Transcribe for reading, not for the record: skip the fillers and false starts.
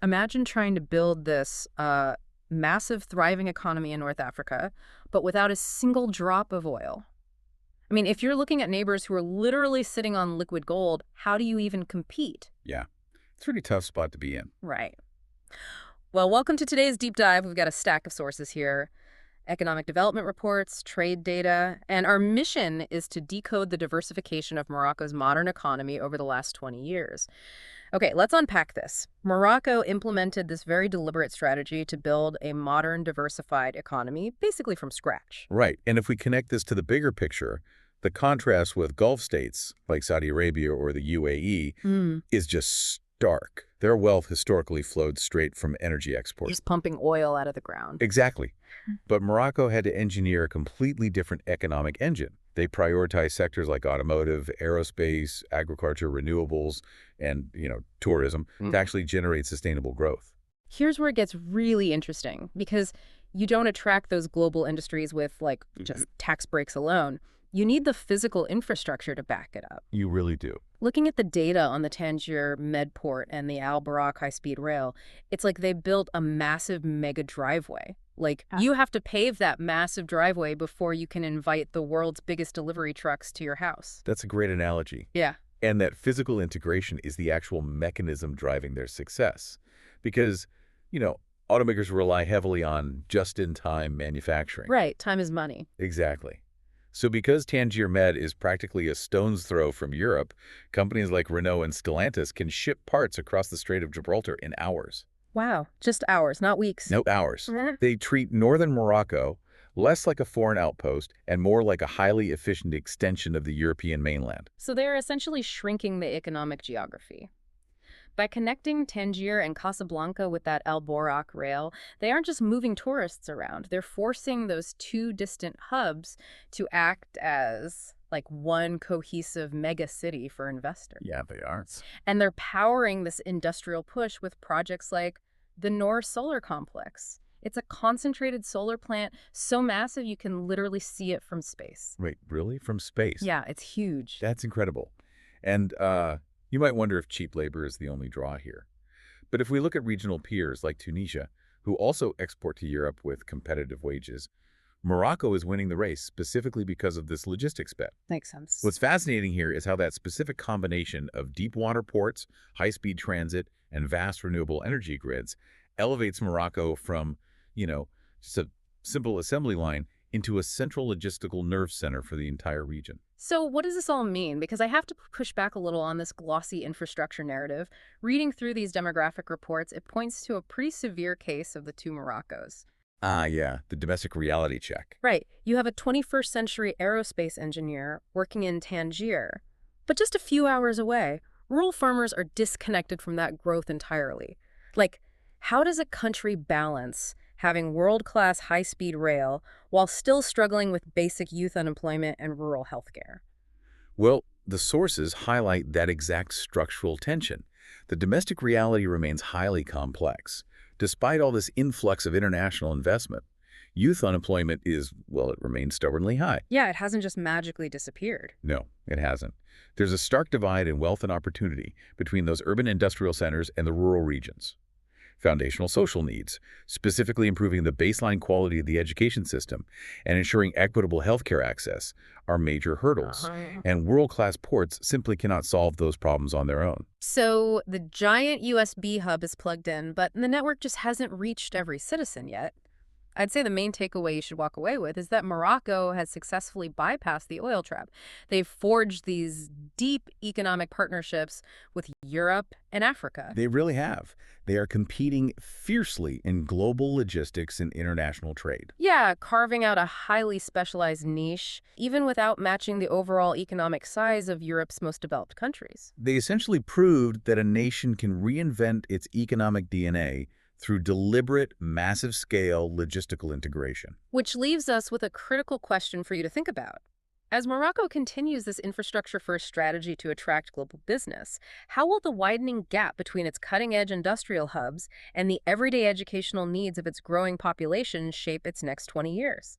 Imagine trying to build this massive, thriving economy in North Africa, but without a single drop of oil. I mean, if you're looking at neighbors who are literally sitting on liquid gold, how do you even compete? Yeah, it's a pretty tough spot to be in. Right. Well, welcome to today's deep dive. We've got a stack of sources here: economic development reports, trade data, and our mission is to decode the diversification of Morocco's modern economy over the last 20 years. Okay, let's unpack this. Morocco implemented this very deliberate strategy to build a modern, diversified economy, basically from scratch. Right, and if we connect this to the bigger picture, the contrast with Gulf states like Saudi Arabia or the UAE is just stark. Their wealth historically flowed straight from energy exports. Just pumping oil out of the ground. Exactly. But Morocco had to engineer a completely different economic engine. They prioritized sectors like automotive, aerospace, agriculture, renewables, and, tourism to actually generate sustainable growth. Here's where it gets really interesting, because you don't attract those global industries with, just tax breaks alone. You need the physical infrastructure to back it up. You really do. Looking at the data on the Tangier Medport and the Al Barak high-speed rail, it's like they built a massive mega driveway. You have to pave that massive driveway before you can invite the world's biggest delivery trucks to your house. That's a great analogy. Yeah. And that physical integration is the actual mechanism driving their success. Because, automakers rely heavily on just-in-time manufacturing. Right. Time is money. Exactly. So because Tangier Med is practically a stone's throw from Europe, companies like Renault and Stellantis can ship parts across the Strait of Gibraltar in hours. Wow. Just hours, not weeks. No, hours. They treat northern Morocco less like a foreign outpost and more like a highly efficient extension of the European mainland. So they're essentially shrinking the economic geography. By connecting Tangier and Casablanca with that Al Borak rail, they aren't just moving tourists around. They're forcing those two distant hubs to act as one cohesive mega city for investors. Yeah, they are. And they're powering this industrial push with projects like the Noor Solar Complex. It's a concentrated solar plant so massive you can literally see it from space. Wait, really? From space? Yeah, it's huge. That's incredible. And you might wonder if cheap labor is the only draw here. But if we look at regional peers like Tunisia, who also export to Europe with competitive wages, Morocco is winning the race specifically because of this logistics bet. Makes sense. What's fascinating here is how that specific combination of deep water ports, high-speed transit, and vast renewable energy grids elevates Morocco from, just a simple assembly line into a central logistical nerve center for the entire region. So what does this all mean? Because I have to push back a little on this glossy infrastructure narrative. Reading through these demographic reports, it points to a pretty severe case of the two Moroccos. Ah, yeah, the domestic reality check. Right. You have a 21st century aerospace engineer working in Tangier, but just a few hours away, rural farmers are disconnected from that growth entirely. How does a country balance having world-class high-speed rail while still struggling with basic youth unemployment and rural healthcare? Well, the sources highlight that exact structural tension. The domestic reality remains highly complex. Despite all this influx of international investment, youth unemployment it remains stubbornly high. Yeah, it hasn't just magically disappeared. No, it hasn't. There's a stark divide in wealth and opportunity between those urban industrial centers and the rural regions. Foundational social needs, specifically improving the baseline quality of the education system and ensuring equitable healthcare access, are major hurdles. And world-class ports simply cannot solve those problems on their own. So the giant USB hub is plugged in, but the network just hasn't reached every citizen yet. I'd say the main takeaway you should walk away with is that Morocco has successfully bypassed the oil trap. They've forged these deep economic partnerships with Europe and Africa. They really have. They are competing fiercely in global logistics and international trade. Yeah, carving out a highly specialized niche, even without matching the overall economic size of Europe's most developed countries. They essentially proved that a nation can reinvent its economic DNA through deliberate, massive-scale logistical integration. Which leaves us with a critical question for you to think about. As Morocco continues this infrastructure-first strategy to attract global business, how will the widening gap between its cutting-edge industrial hubs and the everyday educational needs of its growing population shape its next 20 years?